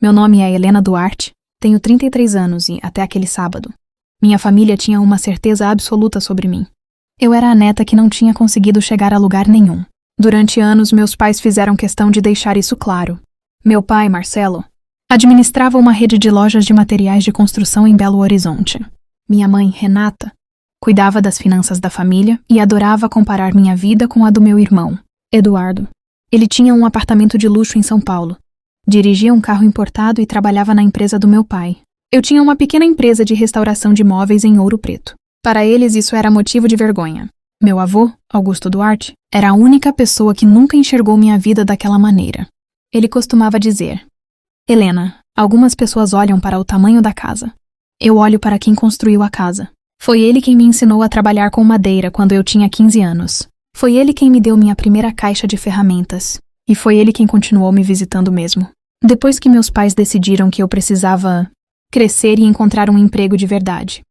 Meu nome é Helena Duarte, tenho 33 anos e, até aquele sábado, minha família tinha uma certeza absoluta sobre mim. Eu era a neta que não tinha conseguido chegar a lugar nenhum. Durante anos, meus pais fizeram questão de deixar isso claro. Meu pai, Marcelo, administrava uma rede de lojas de materiais de construção em Belo Horizonte. Minha mãe, Renata, cuidava das finanças da família e adorava comparar minha vida com a do meu irmão, Eduardo. Ele tinha um apartamento de luxo em São Paulo, dirigia um carro importado e trabalhava na empresa do meu pai. Eu tinha uma pequena empresa de restauração de móveis em Ouro Preto. Para eles, isso era motivo de vergonha. Meu avô, Augusto Duarte, era a única pessoa que nunca enxergou minha vida daquela maneira. Ele costumava dizer: Helena, algumas pessoas olham para o tamanho da casa. Eu olho para quem construiu a casa. Foi ele quem me ensinou a trabalhar com madeira quando eu tinha 15 anos. Foi ele quem me deu minha primeira caixa de ferramentas. E foi ele quem continuou me visitando mesmo. Depois que meus pais decidiram que eu precisava crescer e encontrar um emprego de verdade.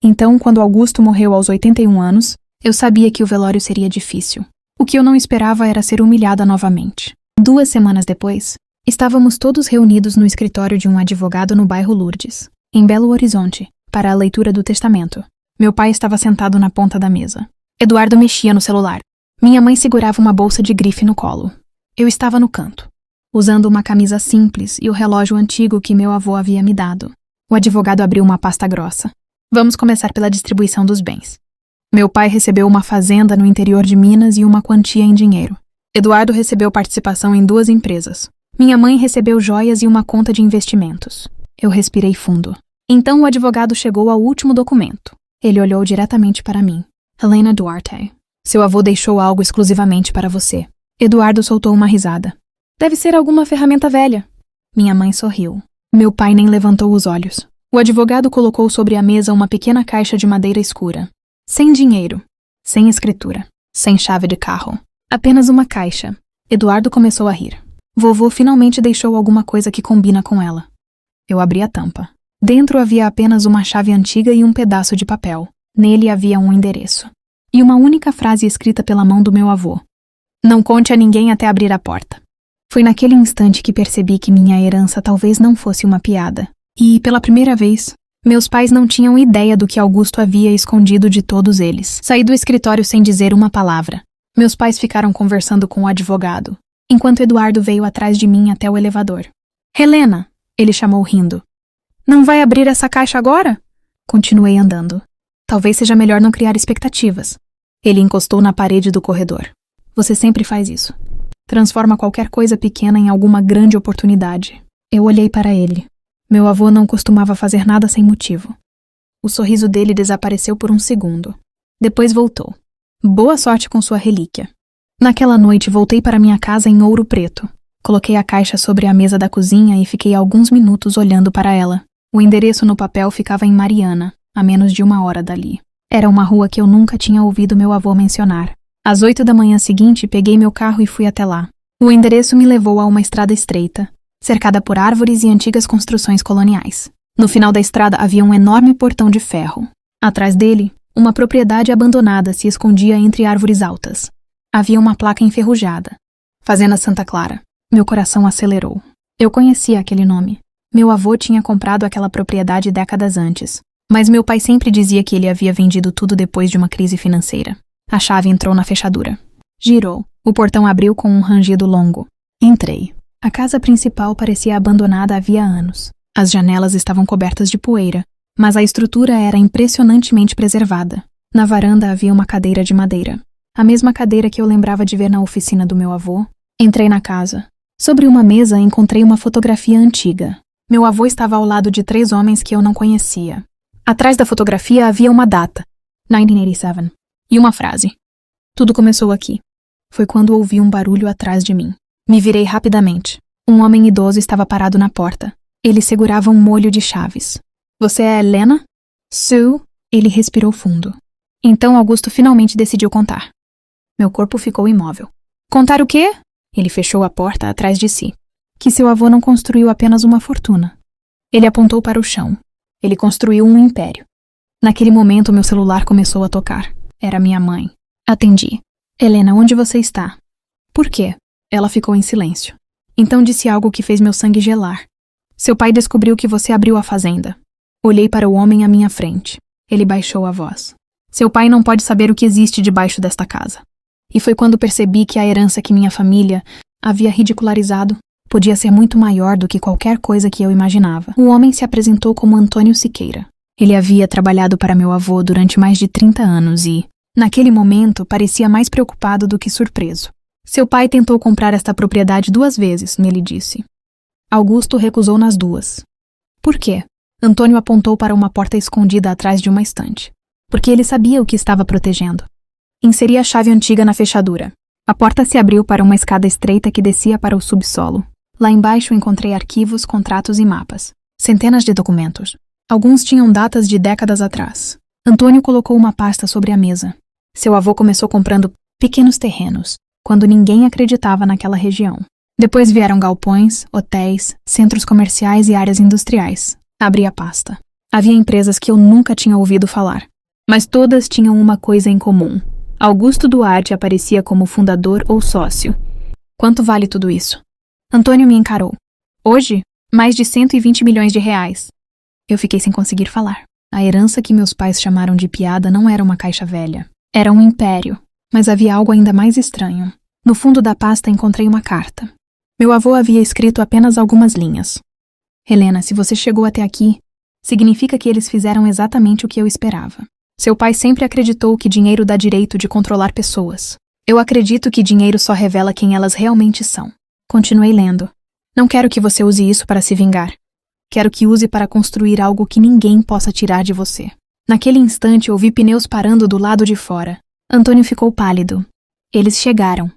Então, quando Augusto morreu aos 81 anos, eu sabia que o velório seria difícil. O que eu não esperava era ser humilhada novamente. 2 semanas depois, estávamos todos reunidos no escritório de um advogado no bairro Lourdes, em Belo Horizonte, para a leitura do testamento. Meu pai estava sentado na ponta da mesa. Eduardo mexia no celular. Minha mãe segurava uma bolsa de grife no colo. Eu estava no canto, usando uma camisa simples e o relógio antigo que meu avô havia me dado. O advogado abriu uma pasta grossa. Vamos começar pela distribuição dos bens. Meu pai recebeu uma fazenda no interior de Minas e uma quantia em dinheiro. Eduardo recebeu participação em 2 empresas. Minha mãe recebeu joias e uma conta de investimentos. Eu respirei fundo. Então o advogado chegou ao último documento. Ele olhou diretamente para mim. Helena Duarte, seu avô deixou algo exclusivamente para você. Eduardo soltou uma risada. Deve ser alguma ferramenta velha. Minha mãe sorriu. Meu pai nem levantou os olhos. O advogado colocou sobre a mesa uma pequena caixa de madeira escura. Sem dinheiro, sem escritura, sem chave de carro. Apenas uma caixa. Eduardo começou a rir. Vovô finalmente deixou alguma coisa que combina com ela. Eu abri a tampa. Dentro havia apenas uma chave antiga e um pedaço de papel. Nele havia um endereço. E uma única frase escrita pela mão do meu avô. Não conte a ninguém até abrir a porta. Foi naquele instante que percebi que minha herança talvez não fosse uma piada. E, pela primeira vez, meus pais não tinham ideia do que Augusto havia escondido de todos eles. Saí do escritório sem dizer uma palavra. Meus pais ficaram conversando com o advogado, enquanto Eduardo veio atrás de mim até o elevador. Helena, ele chamou rindo. Não vai abrir essa caixa agora? Continuei andando. Talvez seja melhor não criar expectativas. Ele encostou na parede do corredor. Você sempre faz isso. Transforma qualquer coisa pequena em alguma grande oportunidade. Eu olhei para ele. Meu avô não costumava fazer nada sem motivo. O sorriso dele desapareceu por um segundo. Depois voltou. Boa sorte com sua relíquia. Naquela noite voltei para minha casa em Ouro Preto. Coloquei a caixa sobre a mesa da cozinha e fiquei alguns minutos olhando para ela. O endereço no papel ficava em Mariana, a menos de 1 hora dali. Era uma rua que eu nunca tinha ouvido meu avô mencionar. Às 8 da manhã seguinte, peguei meu carro e fui até lá. O endereço me levou a uma estrada estreita, cercada por árvores e antigas construções coloniais. No final da estrada havia um enorme portão de ferro. Atrás dele, uma propriedade abandonada se escondia entre árvores altas. Havia uma placa enferrujada. Fazenda Santa Clara. Meu coração acelerou. Eu conhecia aquele nome. Meu avô tinha comprado aquela propriedade décadas antes, mas meu pai sempre dizia que ele havia vendido tudo depois de uma crise financeira. A chave entrou na fechadura. Girou. O portão abriu com um rangido longo. Entrei. A casa principal parecia abandonada havia anos. As janelas estavam cobertas de poeira, mas a estrutura era impressionantemente preservada. Na varanda havia uma cadeira de madeira. A mesma cadeira que eu lembrava de ver na oficina do meu avô. Entrei na casa. Sobre uma mesa encontrei uma fotografia antiga. Meu avô estava ao lado de 3 homens que eu não conhecia. Atrás da fotografia havia uma data, 1987, e uma frase. Tudo começou aqui. Foi quando ouvi um barulho atrás de mim. Me virei rapidamente. Um homem idoso estava parado na porta. Ele segurava um molho de chaves. Você é Helena? Sue? Ele respirou fundo. Então Augusto finalmente decidiu contar. Meu corpo ficou imóvel. Contar o quê? Ele fechou a porta atrás de si. Que seu avô não construiu apenas uma fortuna. Ele apontou para o chão. Ele construiu um império. Naquele momento, meu celular começou a tocar. Era minha mãe. Atendi. Helena, onde você está? Por quê? Ela ficou em silêncio. Então disse algo que fez meu sangue gelar. Seu pai descobriu que você abriu a fazenda. Olhei para o homem à minha frente. Ele baixou a voz. Seu pai não pode saber o que existe debaixo desta casa. E foi quando percebi que a herança que minha família havia ridicularizado podia ser muito maior do que qualquer coisa que eu imaginava. O homem se apresentou como Antônio Siqueira. Ele havia trabalhado para meu avô durante mais de 30 anos e, naquele momento, parecia mais preocupado do que surpreso. Seu pai tentou comprar esta propriedade 2 vezes, ele disse. Augusto recusou nas 2. Por quê? Antônio apontou para uma porta escondida atrás de uma estante. Porque ele sabia o que estava protegendo. Inseri a chave antiga na fechadura. A porta se abriu para uma escada estreita que descia para o subsolo. Lá embaixo encontrei arquivos, contratos e mapas. Centenas de documentos. Alguns tinham datas de décadas atrás. Antônio colocou uma pasta sobre a mesa. Seu avô começou comprando pequenos terrenos, quando ninguém acreditava naquela região. Depois vieram galpões, hotéis, centros comerciais e áreas industriais. Abri a pasta. Havia empresas que eu nunca tinha ouvido falar, mas todas tinham uma coisa em comum. Augusto Duarte aparecia como fundador ou sócio. Quanto vale tudo isso? Antônio me encarou. Hoje, mais de 120 milhões de reais. Eu fiquei sem conseguir falar. A herança que meus pais chamaram de piada não era uma caixa velha. Era um império. Mas havia algo ainda mais estranho. No fundo da pasta encontrei uma carta. Meu avô havia escrito apenas algumas linhas. Helena, se você chegou até aqui, significa que eles fizeram exatamente o que eu esperava. Seu pai sempre acreditou que dinheiro dá direito de controlar pessoas. Eu acredito que dinheiro só revela quem elas realmente são. Continuei lendo. Não quero que você use isso para se vingar. Quero que use para construir algo que ninguém possa tirar de você. Naquele instante ouvi pneus parando do lado de fora. Antônio ficou pálido. Eles chegaram.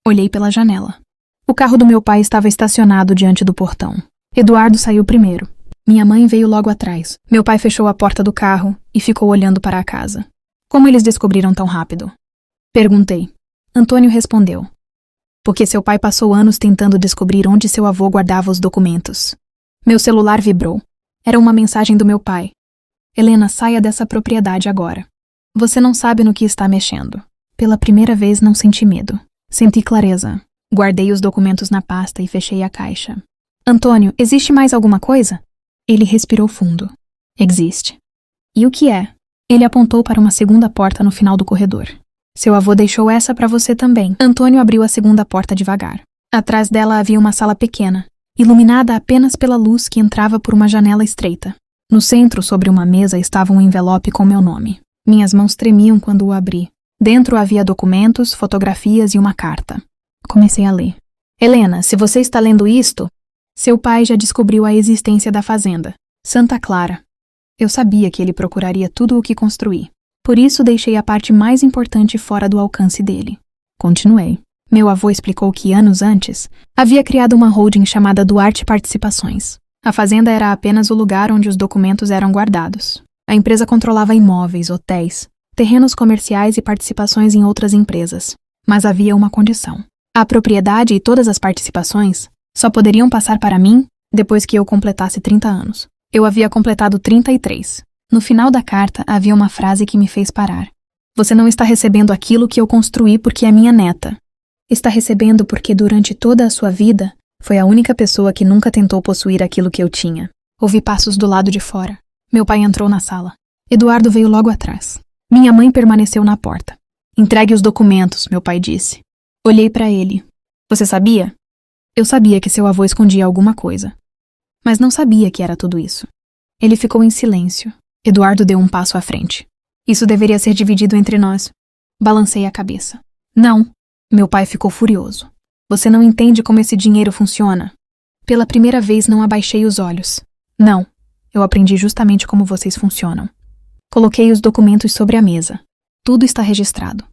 Olhei pela janela. O carro do meu pai estava estacionado diante do portão. Eduardo saiu primeiro. Minha mãe veio logo atrás. Meu pai fechou a porta do carro e ficou olhando para a casa. Como eles descobriram tão rápido? Perguntei. Antônio respondeu. Porque seu pai passou anos tentando descobrir onde seu avô guardava os documentos. Meu celular vibrou. Era uma mensagem do meu pai. Helena, saia dessa propriedade agora. Você não sabe no que está mexendo. Pela primeira vez não senti medo. Senti clareza. Guardei os documentos na pasta e fechei a caixa. Antônio, existe mais alguma coisa? Ele respirou fundo. Existe. E o que é? Ele apontou para uma segunda porta no final do corredor. Seu avô deixou essa para você também. Antônio abriu a segunda porta devagar. Atrás dela havia uma sala pequena, iluminada apenas pela luz que entrava por uma janela estreita. No centro, sobre uma mesa, estava um envelope com meu nome. Minhas mãos tremiam quando o abri. Dentro havia documentos, fotografias e uma carta. Comecei a ler. Helena, se você está lendo isto, seu pai já descobriu a existência da fazenda, Santa Clara. Eu sabia que ele procuraria tudo o que construí. Por isso deixei a parte mais importante fora do alcance dele. Continuei. Meu avô explicou que anos antes, havia criado uma holding chamada Duarte Participações. A fazenda era apenas o lugar onde os documentos eram guardados. A empresa controlava imóveis, hotéis, terrenos comerciais e participações em outras empresas. Mas havia uma condição. A propriedade e todas as participações só poderiam passar para mim depois que eu completasse 30 anos. Eu havia completado 33. No final da carta havia uma frase que me fez parar. Você não está recebendo aquilo que eu construí porque é minha neta. Está recebendo porque durante toda a sua vida foi a única pessoa que nunca tentou possuir aquilo que eu tinha. Ouvi passos do lado de fora. Meu pai entrou na sala. Eduardo veio logo atrás. Minha mãe permaneceu na porta. Entregue os documentos, meu pai disse. Olhei para ele. Você sabia? Eu sabia que seu avô escondia alguma coisa. Mas não sabia que era tudo isso. Ele ficou em silêncio. Eduardo deu um passo à frente. Isso deveria ser dividido entre nós. Balancei a cabeça. Não. Meu pai ficou furioso. Você não entende como esse dinheiro funciona. Pela primeira vez não abaixei os olhos. Não. Eu aprendi justamente como vocês funcionam. Coloquei os documentos sobre a mesa. Tudo está registrado.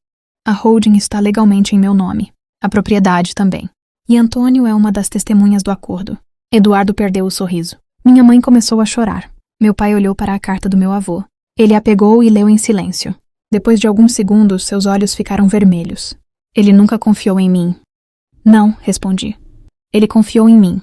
A holding está legalmente em meu nome. A propriedade também. E Antônio é uma das testemunhas do acordo. Eduardo perdeu o sorriso. Minha mãe começou a chorar. Meu pai olhou para a carta do meu avô. Ele a pegou e leu em silêncio. Depois de alguns segundos, seus olhos ficaram vermelhos. Ele nunca confiou em mim. Não, respondi. Ele confiou em mim.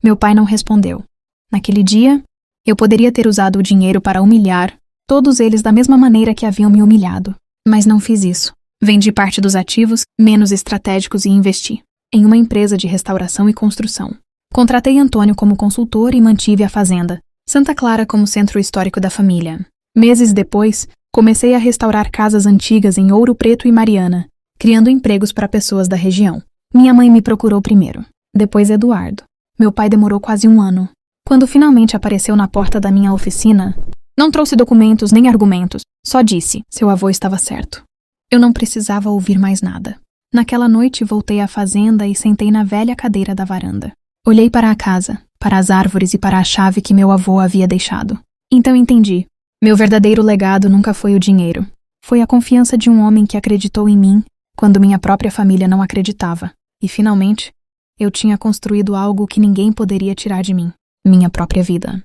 Meu pai não respondeu. Naquele dia, eu poderia ter usado o dinheiro para humilhar todos eles da mesma maneira que haviam me humilhado. Mas não fiz isso. Vendi parte dos ativos menos estratégicos e investi em uma empresa de restauração e construção. Contratei Antônio como consultor e mantive a fazenda, Santa Clara como centro histórico da família. Meses depois, comecei a restaurar casas antigas em Ouro Preto e Mariana, criando empregos para pessoas da região. Minha mãe me procurou primeiro, depois Eduardo. Meu pai demorou quase 1 ano. Quando finalmente apareceu na porta da minha oficina, não trouxe documentos nem argumentos, só disse: seu avô estava certo. Eu não precisava ouvir mais nada. Naquela noite voltei à fazenda e sentei na velha cadeira da varanda. Olhei para a casa, para as árvores e para a chave que meu avô havia deixado. Então entendi. Meu verdadeiro legado nunca foi o dinheiro. Foi a confiança de um homem que acreditou em mim quando minha própria família não acreditava. E finalmente, eu tinha construído algo que ninguém poderia tirar de mim: minha própria vida.